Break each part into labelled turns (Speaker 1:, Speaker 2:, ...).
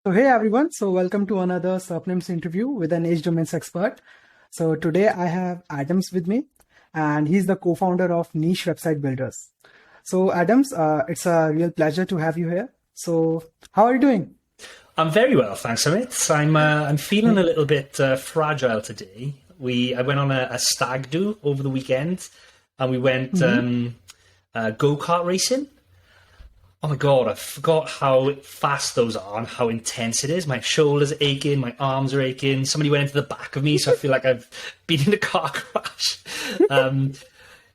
Speaker 1: So hey everyone, so welcome to another Surnames interview with an Age Domains expert. So today I have Adams with me, and he's the co-founder of Niche Website Builders. So Adams, it's a real pleasure to have you here. So how are you doing?
Speaker 2: I'm very well, thanks, Sumit. I'm feeling a little bit fragile today. I went on a stag do over the weekend, and we went go-kart racing. Oh my God, I forgot how fast those are and how intense it is. My shoulders are aching, my arms are aching. Somebody went into the back of me, so I feel like I've been in a car crash.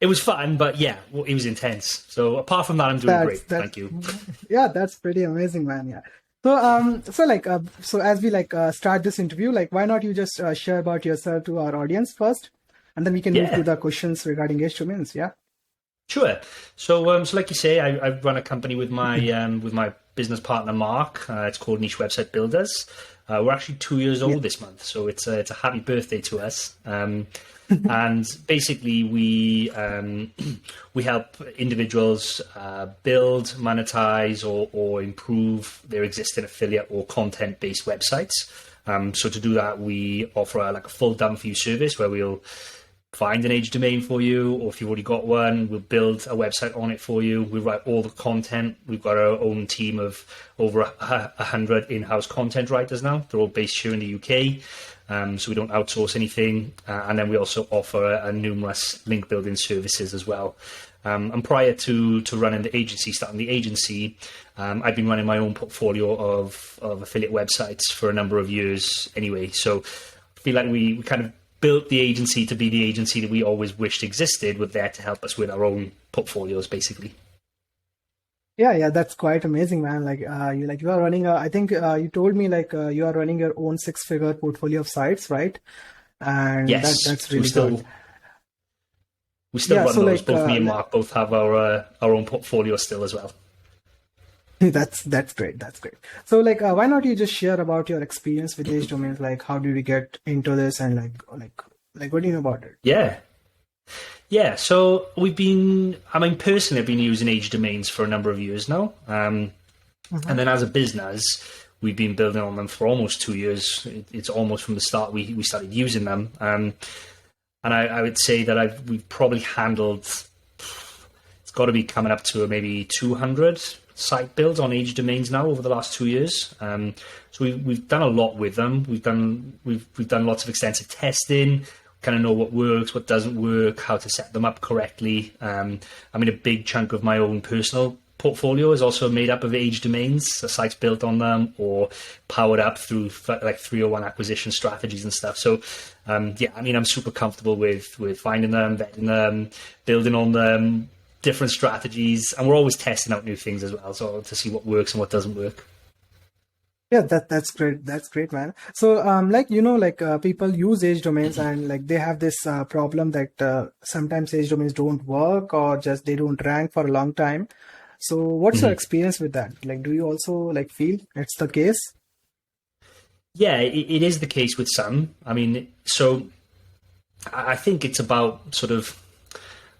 Speaker 2: It was fun, but yeah, it was intense. So apart from that, I'm doing great. Thank you.
Speaker 1: Yeah, that's pretty amazing, man. Yeah. So as we start this interview, why not you just share about yourself to our audience first, and then we can move to the questions regarding Age Domains. Yeah.
Speaker 2: Sure. So like you say, I run a company with my business partner Mark. It's called Niche Website Builders. We're actually 2 years old this month, so it's a happy birthday to us. And basically, we help individuals build, monetize, or improve their existing affiliate or content-based websites. So to do that, we offer a full done-for-you service where we'll find an age domain for you, or if you've already got one, we'll build a website on it for you. We write all the content. We've got our own team of over 100 in-house content writers now. They're all based here in the UK, so we don't outsource anything. And then we also offer numerous link building services as well. And prior to running the agency, starting the agency, I've been running my own portfolio of affiliate websites for a number of years anyway. So I feel like we kind of built the agency to be the agency that we always wished existed. We're there to help us with our own portfolios, basically.
Speaker 1: Yeah, that's quite amazing, man. You are running I think you told me you are running your own 6-figure portfolio of sites, right? And
Speaker 2: yes,
Speaker 1: that's really
Speaker 2: good. We still run those. Both me and Mark both have our own portfolio still as well.
Speaker 1: That's great. That's great. So why not you just share about your experience with Age Domains? Like, how did you get into this, and what do you know about it?
Speaker 2: Yeah. So personally, I've been using Age Domains for a number of years now. And then as a business, we've been building on them for almost 2 years. It's almost from the start we started using them. And I would say that we've probably handled, it's got to be coming up to maybe 200 site builds on Age Domains now over the last 2 years. So we've done a lot with them. We've done lots of extensive testing, kind of know what works, what doesn't work, how to set them up correctly. A big chunk of my own personal portfolio is also made up of Age Domains, the sites built on them or powered up through 301 acquisition strategies and stuff. So I'm super comfortable with finding them, vetting them, building on them, different strategies, and we're always testing out new things as well, so to see what works and what doesn't work.
Speaker 1: Yeah, that's great. That's great, man. So people use Age Domains and they have this problem that sometimes Age Domains don't work or just they don't rank for a long time. So what's your experience with that? Do you also feel it's the case?
Speaker 2: Yeah, it is the case with some. So I think it's about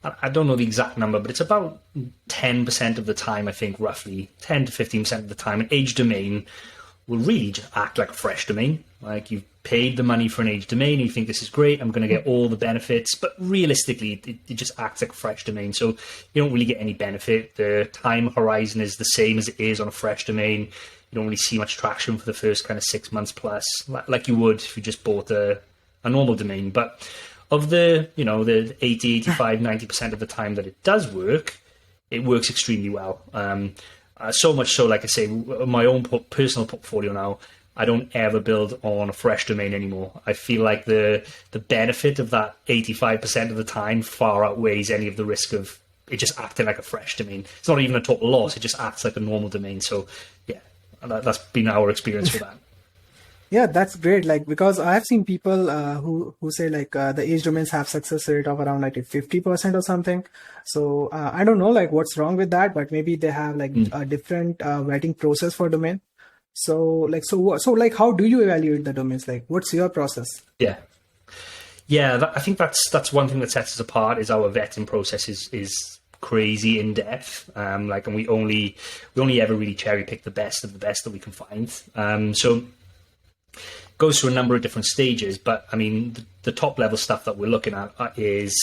Speaker 2: I don't know the exact number, but it's about 10% of the time, I think, roughly 10 to 15% of the time, an age domain will really just act like a fresh domain. Like, you've paid the money for an age domain, you think this is great, I'm going to get all the benefits, but realistically, it just acts like a fresh domain. So you don't really get any benefit. The time horizon is the same as it is on a fresh domain. You don't really see much traction for the first kind of 6 months plus, like you would if you just bought a normal domain. But of the 80, 85, 90% of the time that it does work, it works extremely well. So much so, like I say, my own personal portfolio now, I don't ever build on a fresh domain anymore. I feel like the benefit of that 85% of the time far outweighs any of the risk of it just acting like a fresh domain. It's not even a total loss, it just acts like a normal domain. So yeah, that's been our experience with that.
Speaker 1: Yeah, that's great. Because I have seen people who say the Age Domains have success rate of around 50% or something. So I don't know what's wrong with that, but maybe they have a different vetting process for domain. So how do you evaluate the domains? What's your process?
Speaker 2: Yeah, I think that's one thing that sets us apart is our vetting process is crazy in depth. And we only ever really cherry pick the best of the best that we can find. So goes through a number of different stages, but I mean, the top level stuff that we're looking at is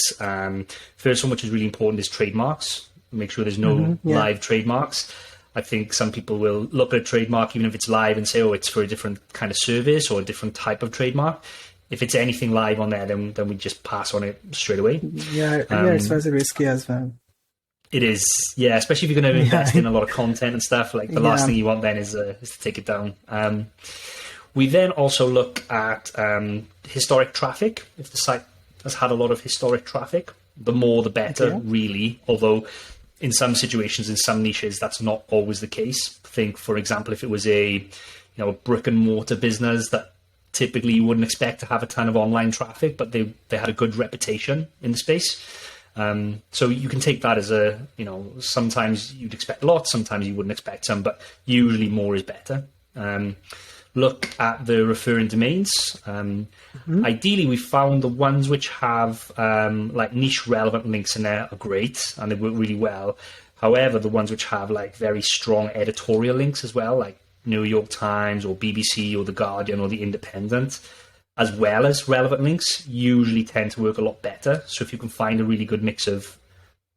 Speaker 2: first one, which is really important, is trademarks. Make sure there's no live trademarks. I think some people will look at a trademark, even if it's live, and say, oh, it's for a different kind of service or a different type of trademark. If it's anything live on there, then we just pass on it straight away.
Speaker 1: Yeah, it's very risky as well.
Speaker 2: It is, yeah, especially if you're going to invest in a lot of content and stuff. Like the last thing you want then is to take it down. We then also look at historic traffic. If the site has had a lot of historic traffic, the more the better, really. Although in some situations, in some niches, that's not always the case. Think, for example, if it was a brick and mortar business that typically you wouldn't expect to have a ton of online traffic, but they had a good reputation in the space. So you can take that as sometimes you'd expect a lot, sometimes you wouldn't expect some, but usually more is better. Look at the referring domains. Ideally, we found the ones which have like niche relevant links in there are great and they work really well. However, the ones which have like very strong editorial links as well, like New York Times or BBC or The Guardian or The Independent, as well as relevant links, usually tend to work a lot better. So if you can find a really good mix of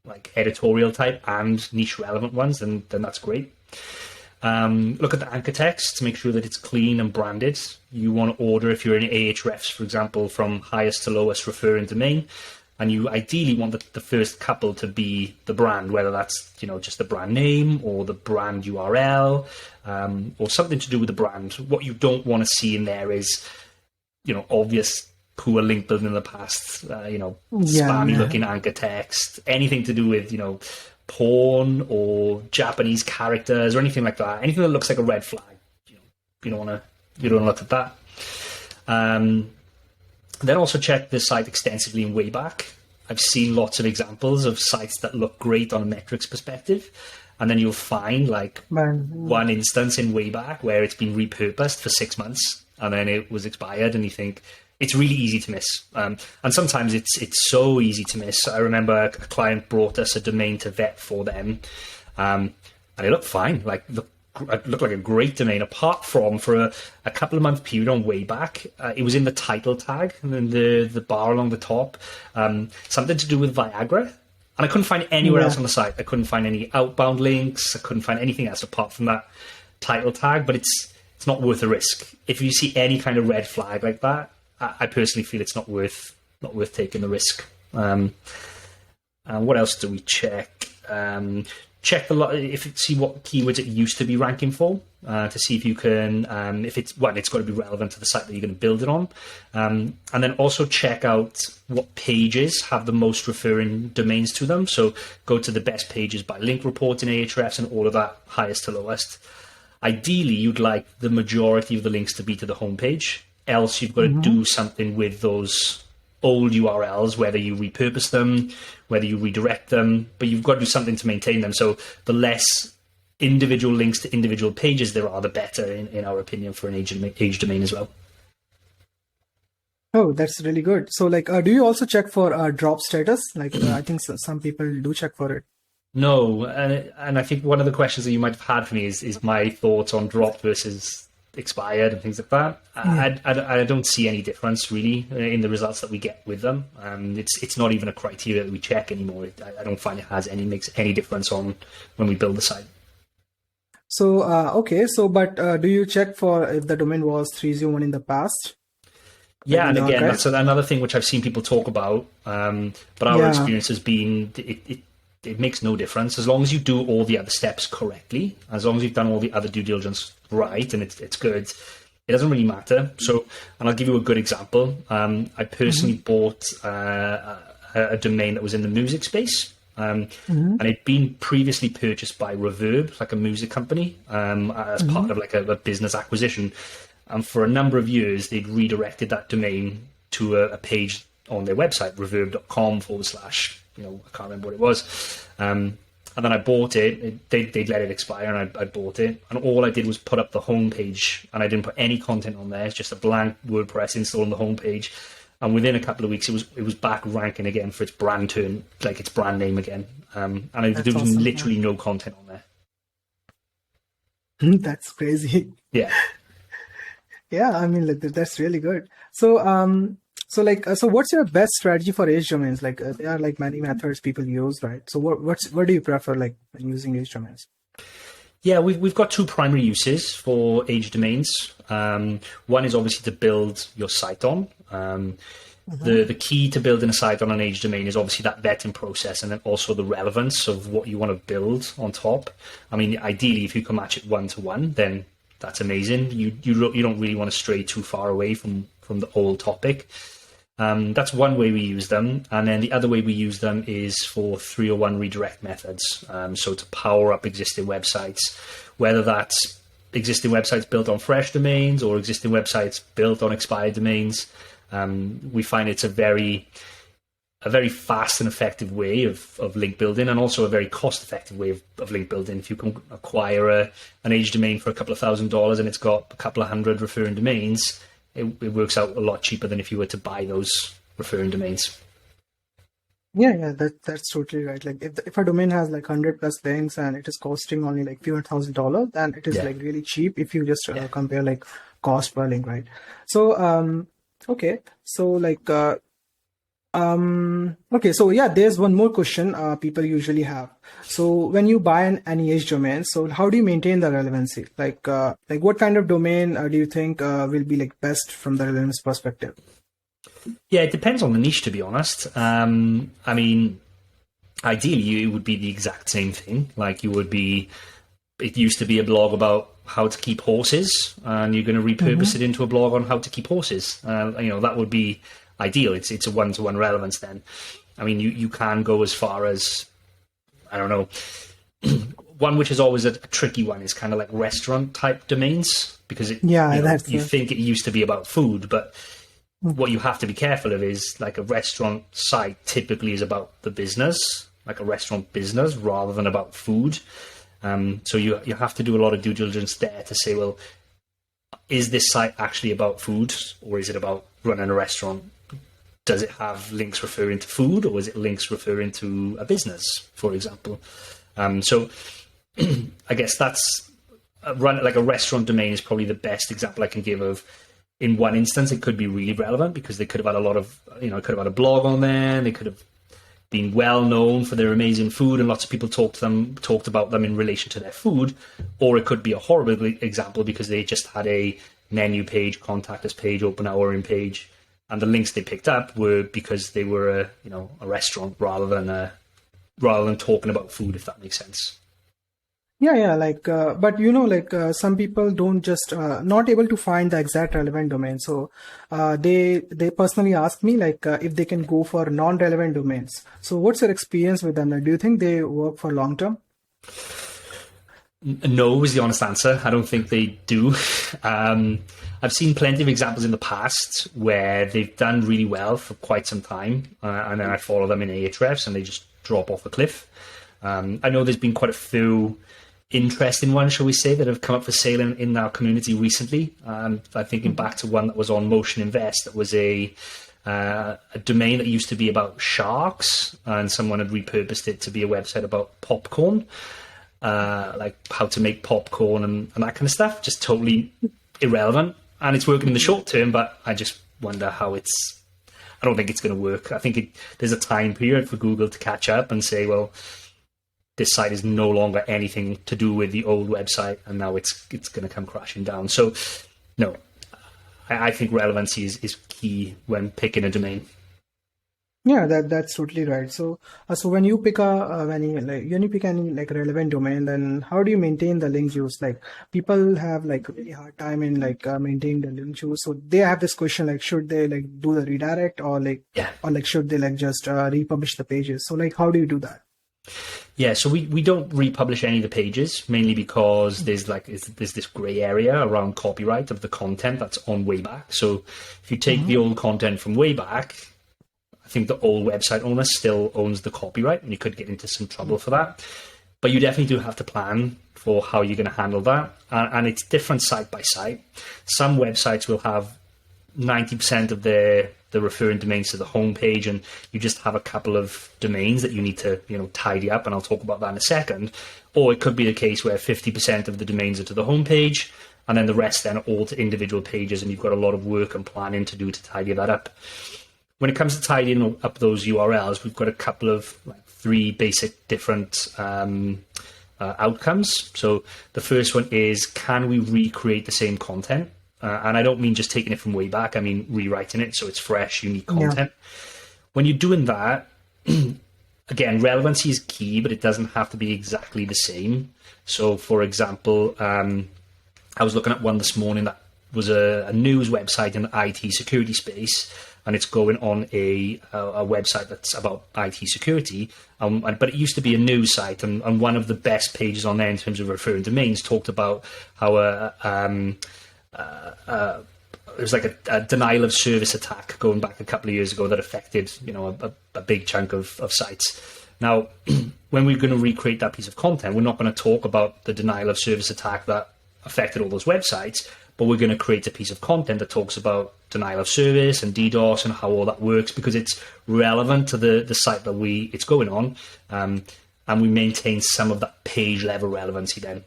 Speaker 2: like editorial type and niche relevant ones, then that's great. Look at the anchor text to make sure that it's clean and branded. You want to order, if you're in Ahrefs, for example, from highest to lowest referring domain, and you ideally want the first couple to be the brand, whether that's just the brand name or the brand URL, or something to do with the brand. What you don't want to see in there is obvious poor link building in the past, spammy looking anchor text, anything to do with porn or Japanese characters or anything like that. Anything that looks like a red flag, you don't want to look at that. Then also check the site extensively in Wayback. I've seen lots of examples of sites that look great on a metrics perspective, and then you'll find like one instance in Wayback where it's been repurposed for 6 months and then it was expired, and you think it's really easy to miss. And sometimes it's so easy to miss. I remember a client brought us a domain to vet for them, and it looked fine. It looked like a great domain, apart from for a couple of month period on Wayback, it was in the title tag and then the bar along the top, something to do with Viagra. And I couldn't find anywhere else on the site. I couldn't find any outbound links. I couldn't find anything else apart from that title tag, but it's not worth the risk. If you see any kind of red flag like that, I personally feel it's not worth taking the risk. And what else do we check? Check see what keywords it used to be ranking for, to see if you can, it's got to be relevant to the site that you're going to build it on. And then also check out what pages have the most referring domains to them. So go to the best pages by link report in Ahrefs and all of that, highest to lowest. Ideally, you'd like the majority of the links to be to the homepage. Else you've got to do something with those old URLs, whether you repurpose them, whether you redirect them, but you've got to do something to maintain them. So the less individual links to individual pages there are, the better, in our opinion, for an age domain as well.
Speaker 1: Oh, that's really good. So do you also check for drop status? I think some people do check for it.
Speaker 2: No, and I think one of the questions that you might have had for me is my thoughts on drop versus expired and things like that. I don't see any difference really in the results that we get with them. It's not even a criteria that we check anymore. I don't find it makes any difference on when we build the site.
Speaker 1: So but do you check for if the domain was 301 in the past?
Speaker 2: Yeah, and again, that's another thing which I've seen people talk about, but our experience has been it makes no difference as long as you do all the other steps correctly, as long as you've done all the other due diligence right, and it's good. It doesn't really matter. So, and I'll give you a good example. I personally bought a domain that was in the music space, and it'd been previously purchased by Reverb, like a music company, as part of like a business acquisition. And for a number of years, they'd redirected that domain to a page on their website, reverb.com / I can't remember what it was. And then I bought it. They'd let it expire, and I bought it. And all I did was put up the homepage, and I didn't put any content on there. It's just a blank WordPress install on the homepage. and within a couple of weeks, it was back ranking again for its brand turn, like its brand name again. And there was
Speaker 1: awesome,
Speaker 2: literally no content on there.
Speaker 1: That's crazy.
Speaker 2: Yeah.
Speaker 1: Yeah, I mean, like that's really good. So, so what's your best strategy for age domains? Like, there are like many methods people use, right? So, what do you prefer, like, when using age domains?
Speaker 2: Yeah, we've got two primary uses for age domains. One is obviously to build your site on. The key to building a site on an age domain is obviously that vetting process, and then also the relevance of what you want to build on top. I mean, ideally, if you can match it 1-to-1, then that's amazing. You don't really want to stray too far away from the whole topic. That's one way we use them, and then the other way we use them is for 301 redirect methods. So to power up existing websites, whether that's existing websites built on fresh domains or existing websites built on expired domains. We find it's a very fast and effective way of link building, and also a very cost effective way of link building. If you can acquire an age domain for a couple of $1,000s and it's got a couple of hundred referring domains, it works out a lot cheaper than if you were to buy those referring domains.
Speaker 1: Yeah, that's totally right. Like, if a domain has like 100+ links and it is costing only like few $1,000, then it is like really cheap if you just compare like cost per link, right? So, okay, so like, okay, so yeah, there's one more question people usually have. So when you buy an age domain, so how do you maintain the relevancy? Like what kind of domain do you think will be like best from the relevance perspective?
Speaker 2: Yeah, it depends on the niche, to be honest. I mean, ideally, it would be the exact same thing. Like it used to be a blog about how to keep horses, and you're going to repurpose it into a blog on how to keep horses. That would be ideal. It's a 1-to-1 relevance then. I mean, you can go as far as, I don't know, one which is always a tricky one is kind of like restaurant type domains, because you think it used to be about food, but what you have to be careful of is, like, a restaurant site typically is about the business, like a restaurant business, rather than about food. So you have to do a lot of due diligence there to say, well, is this site actually about food, or is it about running a restaurant? Does it have links referring to food, or is it links referring to a business, for example? So I guess that's a restaurant domain is probably the best example I can give of. In one instance, it could be really relevant because they could have had a lot of, could have had a blog on there. They could have been well known for their amazing food, and lots of people talked about them in relation to their food. Or it could be a horrible example because they just had a menu page, contact us page, open our in page, and the links they picked up were because they were a restaurant rather than talking about food, if that makes sense.
Speaker 1: Yeah, like, but some people don't just not able to find the exact relevant domain. So they personally ask me like if they can go for non-relevant domains. So what's your experience with them? Do you think they work for long term?
Speaker 2: No is the honest answer. I don't think they do. I've seen plenty of examples in the past where they've done really well for quite some time, and then I follow them in Ahrefs and they just drop off a cliff. I know there's been quite a few interesting ones, shall we say, that have come up for sale in our community recently. I'm thinking back to one that was on Motion Invest that was a domain that used to be about sharks, and someone had repurposed it to be a website about popcorn, like how to make popcorn and that kind of stuff. Just totally irrelevant, and it's working in the short term, but I just wonder how I don't think it's going to work. I think there's a time period for Google to catch up and say, well, this site is no longer anything to do with the old website, and now it's going to come crashing down. So, no, I think relevancy is key when picking a domain.
Speaker 1: Yeah, that's totally right. So when you pick when you pick any like relevant domain, then how do you maintain the link juice? Like, people have like a really hard time in like maintaining the link juice. So they have this question like, should they like do the redirect or should they like just republish the pages? So like, how do you do that?
Speaker 2: Yeah, so we don't republish any of the pages, mainly because there's this grey area around copyright of the content that's on way back. So if you take the old content from way back, I think the old website owner still owns the copyright, and you could get into some trouble for that. But you definitely do have to plan for how you're going to handle that. And it's different site by site. Some websites will have 90% of the referring domains to the homepage, and you just have a couple of domains that you need to, tidy up, and I'll talk about that in a second. Or it could be the case where 50% of the domains are to the homepage, and then the rest then are all to individual pages, and you've got a lot of work and planning to do to tidy that up. When it comes to tidying up those URLs, we've got a couple of 3 basic different outcomes. So the first one is, can we recreate the same content? And I don't mean just taking it from way back. I mean rewriting it so it's fresh, unique content. When you're doing that, again, relevancy is key, but it doesn't have to be exactly the same. So, for example, I was looking at one this morning that was a news website in the IT security space, and it's going on a website that's about IT security. But it used to be a news site, and one of the best pages on there in terms of referring domains talked about how it was like a denial of service attack going back a couple of years ago that affected, a big chunk of sites. Now, when we're going to recreate that piece of content, we're not going to talk about the denial of service attack that affected all those websites, but we're going to create a piece of content that talks about denial of service and DDoS and how all that works, because it's relevant to the site that it's going on, and we maintain some of that page level relevancy then.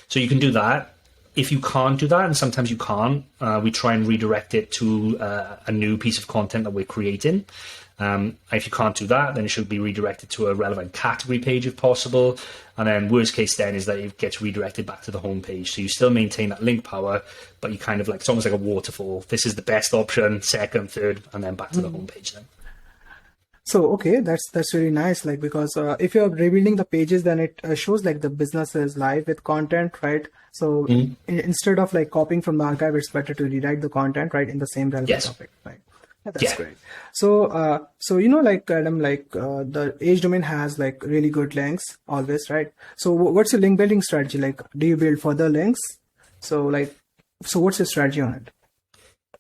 Speaker 2: So you can do that. If you can't do that, and sometimes you can't, we try and redirect it to a new piece of content that we're creating. If you can't do that, then it should be redirected to a relevant category page if possible. And then worst case then is that it gets redirected back to the home page. So you still maintain that link power, but you kind of it's almost like a waterfall. This is the best option, second, third, and then back to the home page then.
Speaker 1: So, okay, that's really nice. Because if you're rebuilding the pages, then it shows the business is live with content, right? So instead of copying from the archive, it's better to rewrite the content, right, in the same relevant topic, right? Yeah, that's great. So, Adam, the age domain has really good links always, right? So what's your link building strategy? Do you build further links? So what's your strategy on it?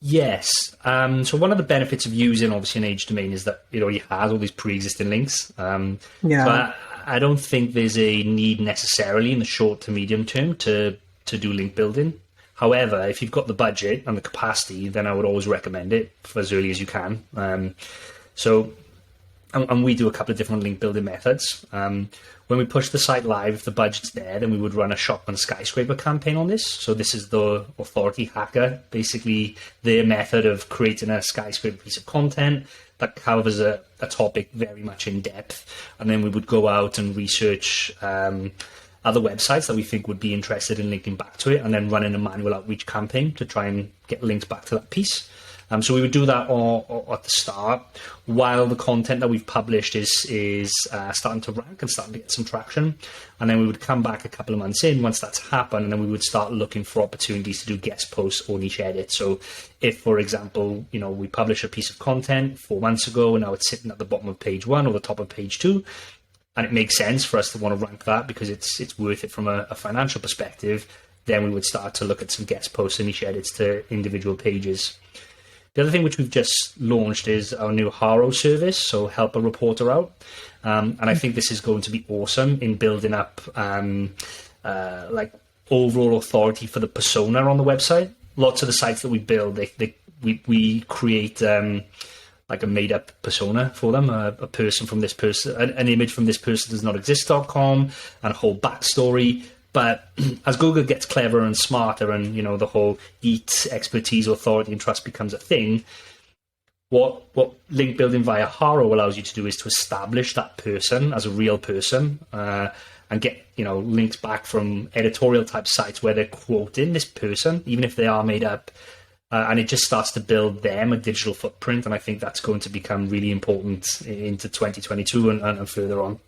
Speaker 2: Yes. So one of the benefits of using obviously an age domain is that it already has all these pre-existing links. So I don't think there's a need necessarily in the short to medium term to do link building. However, if you've got the budget and the capacity, then I would always recommend it for as early as you can. And we do a couple of different link building methods. When we push the site live, if the budget's there, then we would run a shotgun skyscraper campaign on this. So this is the authority hacker, basically their method of creating a skyscraper piece of content that covers a topic very much in depth. And then we would go out and research other websites that we think would be interested in linking back to it, and then running a manual outreach campaign to try and get links back to that piece. So we would do that all at the start, while the content that we've published is starting to rank and starting to get some traction. And then we would come back a couple of months in once that's happened, and then we would start looking for opportunities to do guest posts or niche edits. So if, for example, we publish a piece of content 4 months ago and now it's sitting at the bottom of page 1 or the top of page 2, and it makes sense for us to want to rank that because it's worth it from a financial perspective, then we would start to look at some guest posts and niche edits to individual pages. The other thing which we've just launched is our new Haro service, so help a reporter out. And I think this is going to be awesome in building up overall authority for the persona on the website. Lots of the sites that we build, we create a made-up persona for them, a person from this person, an image from this person does not exist.com, and a whole backstory. But as Google gets cleverer and smarter, and the whole EAT, expertise, authority, and trust becomes a thing, what link building via Haro allows you to do is to establish that person as a real person, and get links back from editorial type sites where they're quoting this person, even if they are made up, and it just starts to build them a digital footprint. And I think that's going to become really important into 2022 and further on.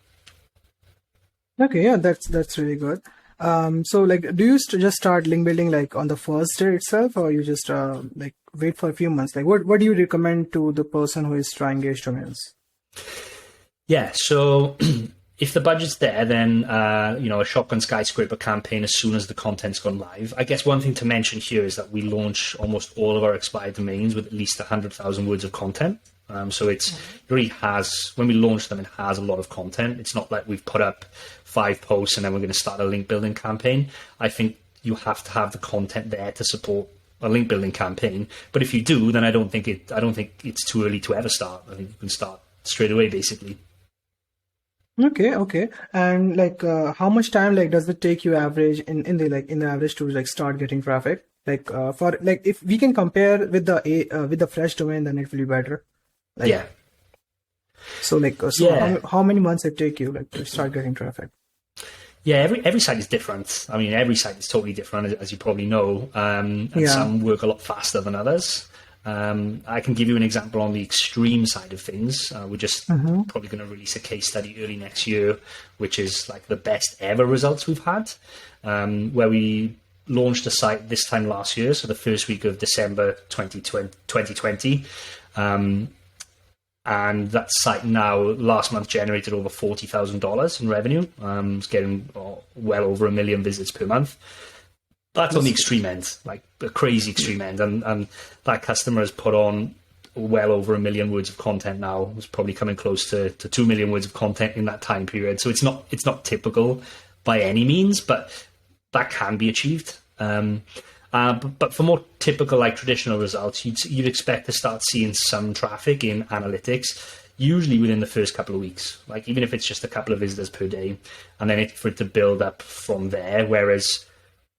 Speaker 1: Okay, yeah, that's really good. So do you just start link building on the first day itself, or you just wait for a few months? What do you recommend to the person who is trying age domains?
Speaker 2: Yeah, so if the budget's there, then a shotgun skyscraper campaign as soon as the content's gone live. I guess one thing to mention here is that we launch almost all of our expired domains with at least 100,000 words of content. So it really has, when we launch them, it has a lot of content. It's not like we've put up 5 posts and then we're going to start a link building campaign. I think you have to have the content there to support a link building campaign. But if you do, then I don't think it's too early to ever start. I think you can start straight away, basically.
Speaker 1: Okay. And like, how much time like does it take you average in the average to like start getting traffic? Like, for like if we can compare with the fresh domain, then it will be better. Like,
Speaker 2: Yeah.
Speaker 1: So like, how many months it take you like to start getting traffic?
Speaker 2: Yeah, every site is different. I mean, every site is totally different, as you probably know. And some work a lot faster than others. I can give you an example on the extreme side of things. We're just probably going to release a case study early next year, which is like the best ever results we've had, where we launched a site this time last year, so the first week of December 2020. And that site now, last month, generated over $40,000 in revenue. It's getting well over 1 million visits per month. That's on the extreme end, like a crazy extreme end. And that customer has put on well over 1 million words of content now. It's probably coming close to 2 million words of content in that time period. So it's not typical by any means, but that can be achieved. But for more typical, like traditional results, you'd expect to start seeing some traffic in analytics, usually within the first couple of weeks. Like even if it's just a couple of visitors per day, and then for it to build up from there. Whereas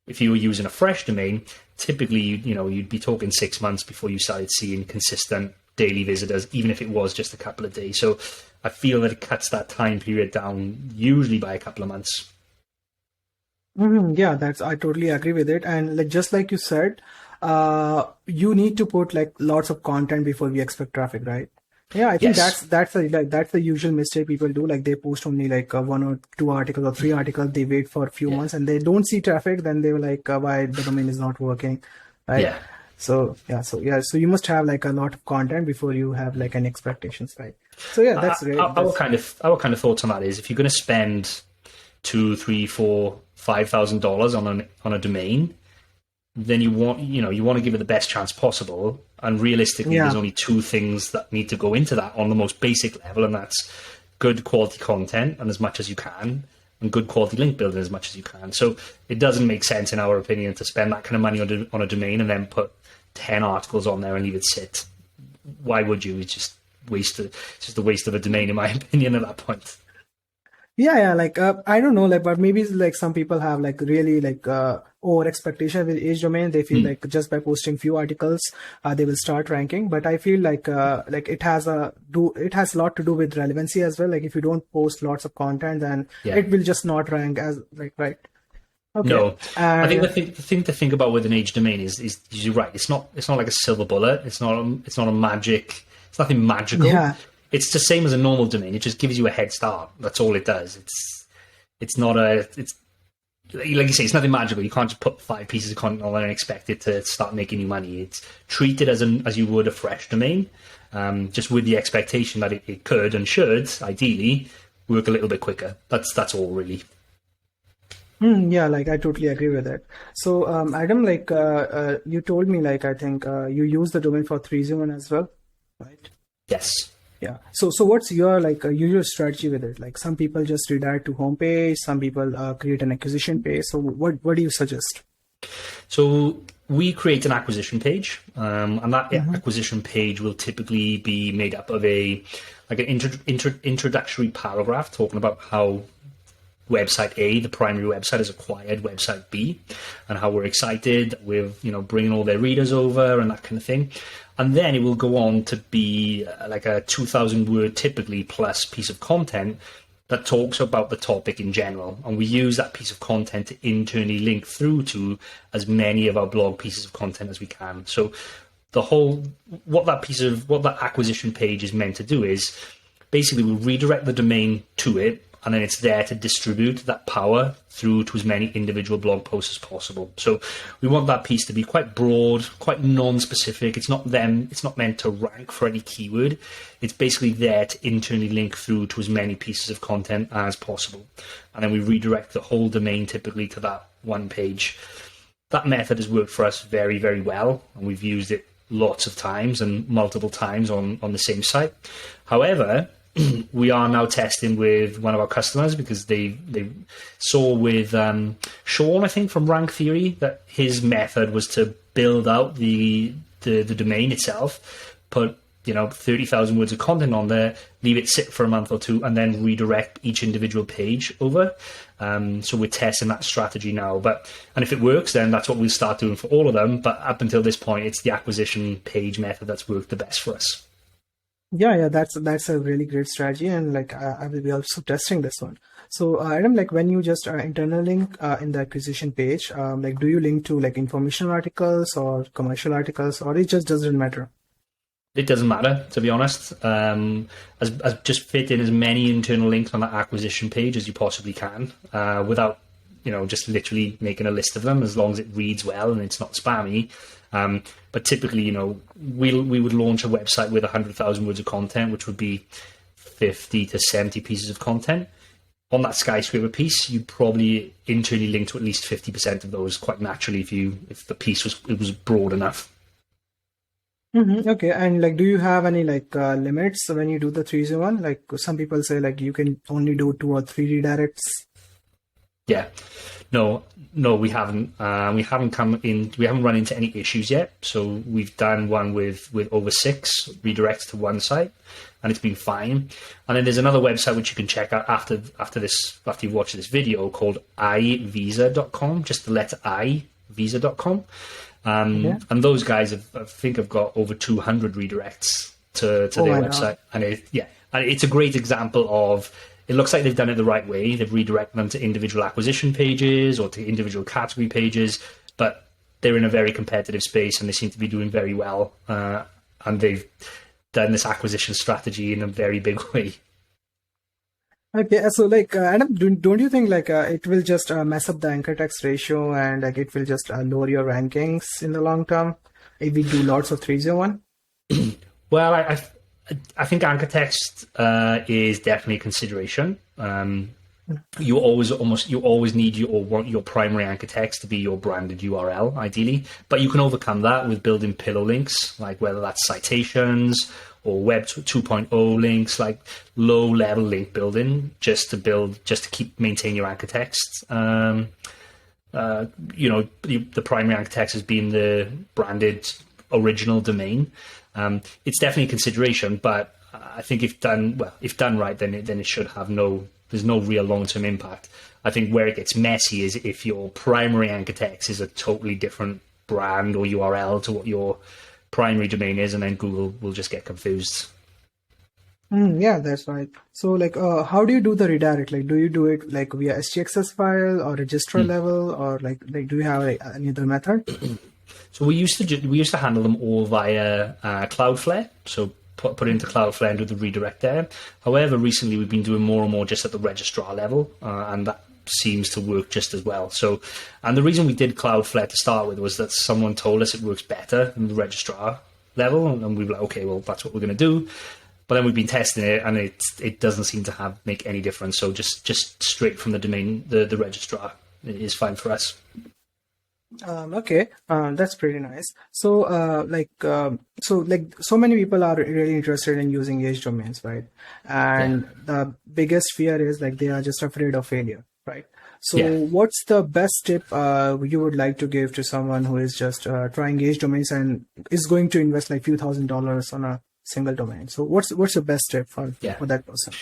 Speaker 2: if you were using a fresh domain, typically you'd be talking 6 months before you started seeing consistent daily visitors, even if it was just a couple of days. So I feel that it cuts that time period down usually by a couple of months.
Speaker 1: Yeah, I totally agree with it. And like just like you said, you need to put like lots of content before we expect traffic, right? Yeah, I think
Speaker 2: Yes.
Speaker 1: that's the usual mistake people do. Like they post only like 1 or 2 articles or 3 articles. They wait for a few months and they don't see traffic. Then they were like, why the domain is not working, right?
Speaker 2: Yeah.
Speaker 1: So you must have like a lot of content before you have like an expectations, right? So yeah, that's great.
Speaker 2: Our kind of thoughts on that is if you're going to spend $2, $3, $4, $5,000 on a domain, then you want to give it the best chance possible. And realistically, there's only 2 things that need to go into that on the most basic level, and that's good quality content and as much as you can, and good quality link building as much as you can. So it doesn't make sense, in our opinion, to spend that kind of money on a domain and then put 10 articles on there and leave it sit. Why would you? It's just a waste of a domain, in my opinion, at that point.
Speaker 1: Yeah, like I don't know, like, but maybe like some people have like really like over expectation with each domain. They feel like just by posting few articles, they will start ranking. But I feel like it has a lot to do with relevancy as well. Like if you don't post lots of content, then it will just not rank as like right. Okay.
Speaker 2: No, I think the thing to think about with an age domain is you're right. It's not like a silver bullet. It's not a magic. It's nothing magical.
Speaker 1: Yeah.
Speaker 2: It's the same as a normal domain. It just gives you a head start. That's all it does. It's like you say, it's nothing magical. You can't just put 5 pieces of content on there and expect it to start making you money. It's treated as you would a fresh domain, just with the expectation that it could and should ideally work a little bit quicker. That's all really.
Speaker 1: Yeah, like I totally agree with that. So, Adam, like you told me, like I think you use the domain for 301 as well, right?
Speaker 2: Yes.
Speaker 1: Yeah. So what's your like usual strategy with it? Like some people just redirect to homepage, some people create an acquisition page. So what do you suggest?
Speaker 2: So we create an acquisition page, and that acquisition page will typically be made up of an introductory paragraph talking about how website A, the primary website, has acquired website B, and how we're excited with bringing all their readers over and that kind of thing. And then it will go on to be like a 2,000 word typically plus piece of content that talks about the topic in general. And we use that piece of content to internally link through to as many of our blog pieces of content as we can. So what that acquisition page is meant to do is basically we'll redirect the domain to it, and then it's there to distribute that power through to as many individual blog posts as possible. So we want that piece to be quite broad, quite non-specific. It's not meant to rank for any keyword. It's basically there to internally link through to as many pieces of content as possible. And then we redirect the whole domain typically to that one page. That method has worked for us very, very well, and we've used it lots of times and multiple times on the same site. However, we are now testing with one of our customers because they saw with Sean, I think, from Rank Theory, that his method was to build out the domain itself, put 30,000 words of content on there, leave it sit for a month or two, and then redirect each individual page over. So we're testing that strategy now. And if it works, then that's what we'll start doing for all of them. But up until this point, it's the acquisition page method that's worked the best for us.
Speaker 1: Yeah, that's a really great strategy, and like I will be also testing this one. So Adam, like when you just internal link in the acquisition page, like do you link to like informational articles or commercial articles, or it just doesn't matter?
Speaker 2: It doesn't matter, to be honest. As just fit in as many internal links on that acquisition page as you possibly can, without just literally making a list of them, as long as it reads well and it's not spammy. But typically, we would launch a website with 100,000 words of content, which would be 50 to 70 pieces of content. On that skyscraper piece, you'd probably internally link to at least 50% of those quite naturally if the piece was broad enough.
Speaker 1: Okay, and like, do you have any like limits when you do the 301? Like some people say like you can only do 2 or 3 redirects.
Speaker 2: Yeah, no, we haven't. We haven't run into any issues yet. So we've done one with over 6 redirects to one site, and it's been fine. And then there's another website which you can check out after you watch this video, called ivisa.com, just the letter I, visa.com. And those guys I think have got over 200 redirects to their website, and it's a great example of. It looks like they've done it the right way. They've redirected them to individual acquisition pages or to individual category pages, but they're in a very competitive space and they seem to be doing very well. And they've done this acquisition strategy in a very big way.
Speaker 1: Okay, so like Adam, don't you think like it will just mess up the anchor text ratio, and like it will just lower your rankings in the long term if we do lots of 301?
Speaker 2: Well, I think anchor text is definitely a consideration. You always need want your primary anchor text to be your branded URL, ideally. But you can overcome that with building pillow links, like whether that's citations or Web 2.0 links, like low-level link building, just to maintain your anchor text. The primary anchor text has been the branded original domain. It's definitely a consideration, but I think if done right, then it should have there's no real long-term impact. I think where it gets messy is if your primary anchor text is a totally different brand or URL to what your primary domain is, and then Google will just get confused.
Speaker 1: Yeah, that's right. So like, how do you do the redirect? Like, do you do it like via SGXS file or registrar level, or like do you have any other method?
Speaker 2: So we used to handle them all via Cloudflare. So put into Cloudflare and do the redirect there. However, recently we've been doing more and more just at the registrar level, and that seems to work just as well. So, and the reason we did Cloudflare to start with was that someone told us it works better than the registrar level, and we were like, okay, well that's what we're going to do. But then we've been testing it, and it doesn't seem to make any difference. So just straight from the domain, the registrar is fine for us.
Speaker 1: Okay, that's pretty nice. So, so many people are really interested in using age domains, right? And the biggest fear is like they are just afraid of failure, right? So, what's the best tip you would like to give to someone who is just trying age domains and is going to invest like few $1,000s on a single domain? So, what's the best tip for that person?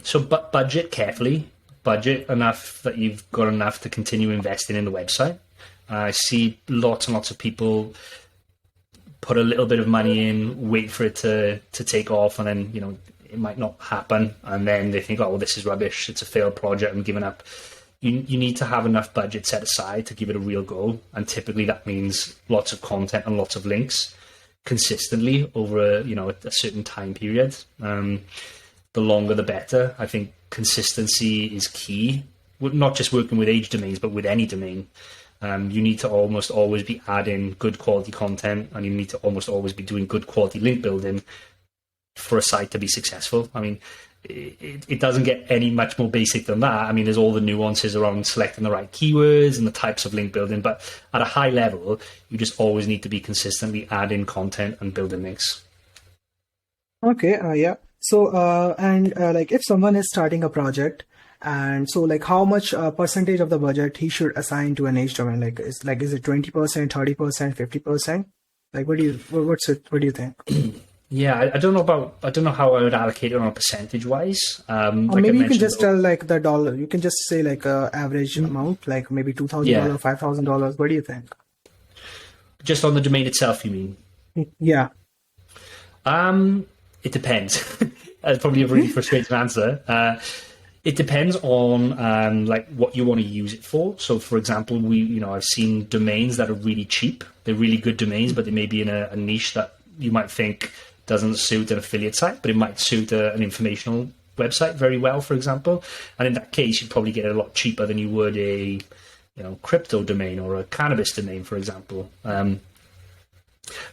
Speaker 2: So, budget carefully. Budget enough that you've got enough to continue investing in the website. I see lots and lots of people put a little bit of money in, wait for it to take off, and then it might not happen, and then they think, oh well, this is rubbish, it's a failed project, I'm giving up. You need to have enough budget set aside to give it a real go, and typically that means lots of content and lots of links consistently over a certain time period. The longer the better. I think consistency is key. Not just working with age domains, but with any domain. You need to almost always be adding good quality content, and you need to almost always be doing good quality link building for a site to be successful. I mean, it doesn't get any much more basic than that. I mean, there's all the nuances around selecting the right keywords and the types of link building, but at a high level, you just always need to be consistently adding content and building links.
Speaker 1: Okay, yeah. So, like if someone is starting a project, and so like how much percentage of the budget he should assign to an age domain? Is it 20%, 30%, 50%? Like, what do you think?
Speaker 2: Yeah, I don't know how I would allocate it on a percentage wise.
Speaker 1: Or
Speaker 2: Like I
Speaker 1: maybe you can
Speaker 2: mentioned,
Speaker 1: just tell like the dollar. You can just say like average amount, like maybe
Speaker 2: yeah,
Speaker 1: $2,000, $5,000. What do you think?
Speaker 2: just on the domain itself, you mean?
Speaker 1: Yeah.
Speaker 2: It depends. That's probably a really frustrating answer. It depends on like what you want to use it for. So, for example, I've seen domains that are really cheap. They're really good domains, but they may be in a niche that you might think doesn't suit an affiliate site, but it might suit an informational website very well, for example. And in that case, you'd probably get it a lot cheaper than you would a crypto domain or a cannabis domain, for example.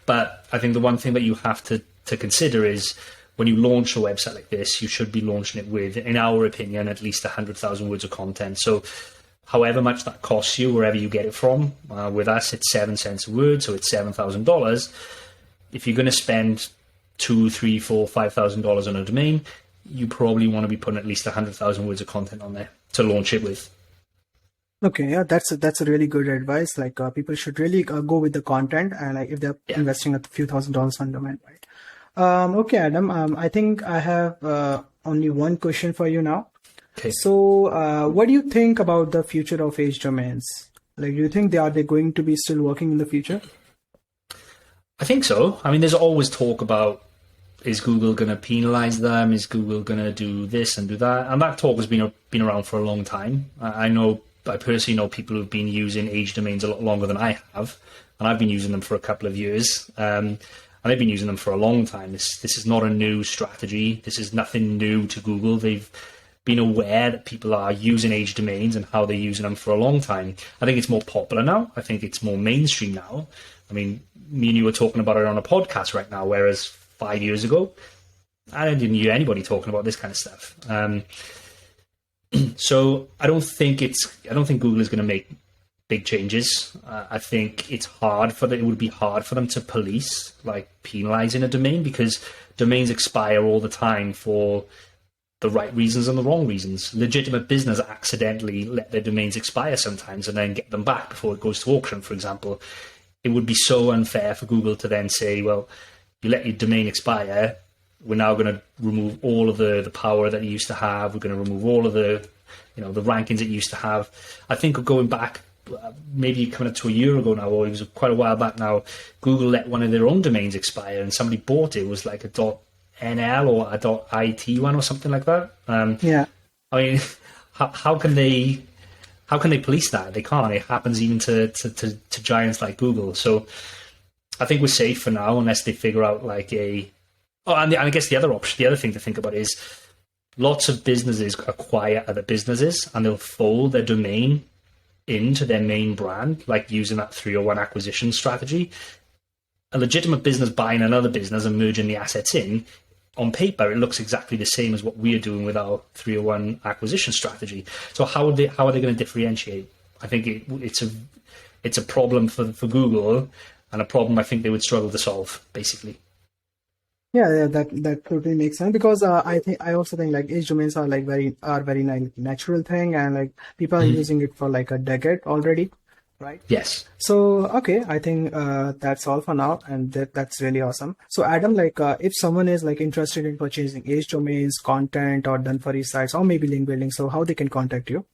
Speaker 2: But I think the one thing that you have to consider is when you launch a website like this, you should be launching it with, in our opinion, at least 100,000 words of content. So however much that costs you, wherever you get it from, with us, it's 7 cents a word, so it's $7,000. If you're going to spend $2, $3, $4, $5,000 on a domain, you probably want to be putting at least 100,000 words of content on there to launch it with.
Speaker 1: Okay, yeah, that's a really good advice. Like people should really go with the content, and like if they're investing a few $1,000s on domain, right? Okay, Adam. I think I have only one question for you now.
Speaker 2: Okay.
Speaker 1: So, what do you think about the future of age domains? Like, do you think they going to be still working in the future?
Speaker 2: I think so. I mean, there's always talk about, is Google going to penalize them? Is Google going to do this and do that? And that talk has been around for a long time. I personally know people who've been using age domains a lot longer than I have, and I've been using them for a couple of years. And they've been using them for a long time. This is not a new strategy. This is nothing new to Google. They've been aware that people are using age domains and how they're using them for a long time. I think it's more popular now. I think it's more mainstream now. I mean, me and you were talking about it on a podcast right now, whereas 5 years ago, I didn't hear anybody talking about this kind of stuff. So I don't think Google is going to make big changes. I think it would be hard for them to police, like penalizing a domain, because domains expire all the time for the right reasons and the wrong reasons. Legitimate business accidentally let their domains expire sometimes and then get them back before it goes to auction, for example. It would be so unfair for Google to then say, well, you let your domain expire, we're now going to remove all of the power that it used to have. We're going to remove all of the rankings it used to have. I think going back, maybe coming up to a year ago now, or it was quite a while back now, Google let one of their own domains expire, and somebody bought it. It was like a .nl or a .it one or something like that.
Speaker 1: Yeah.
Speaker 2: I mean, how can they police that? They can't. It happens even to giants like Google. So I think we're safe for now, unless they figure out like and I guess the other thing to think about is lots of businesses acquire other businesses and they'll fold their domain into their main brand, like using that 301 acquisition strategy. A legitimate business buying another business and merging the assets in, on paper, it looks exactly the same as what we're doing with our 301 acquisition strategy. So how are they going to differentiate? I think it's a problem for Google, and a problem I think they would struggle to solve, basically.
Speaker 1: Yeah, that totally makes sense, because I also think like age domains are very natural thing, and like people are using it for like a decade already, right?
Speaker 2: Yes.
Speaker 1: So okay, I think that's all for now, and that's really awesome. So Adam, like if someone is like interested in purchasing age domains, content, or done for you sites, or maybe link building, so how they can contact you?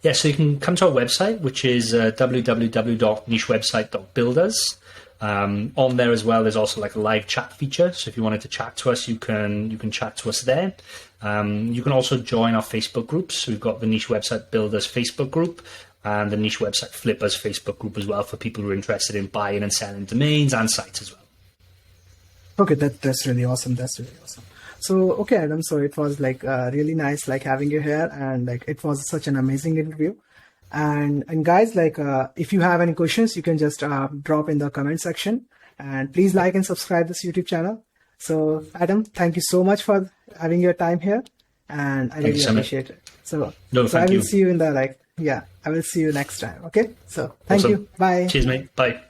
Speaker 2: Yeah, so you can come to our website, which is www.nichewebsite.builders. On there as well, there's also like a live chat feature. So if you wanted to chat to us, you can chat to us there. You can also join our Facebook groups. So we've got the Niche Website Builders Facebook group and the Niche Website Flippers Facebook group as well, for people who are interested in buying and selling domains and sites as well.
Speaker 1: Okay, that's really awesome. That's really awesome. So okay, Adam. So it was like really nice like having you here, and like it was such an amazing interview. And guys, like if you have any questions, you can just drop in the comment section, and please like and subscribe this YouTube channel. So Adam, thank you so much for having your time here, and I really appreciate it. So I will see you in the I will see you next time. Okay, so thank you. Bye.
Speaker 2: Cheers, mate. Bye.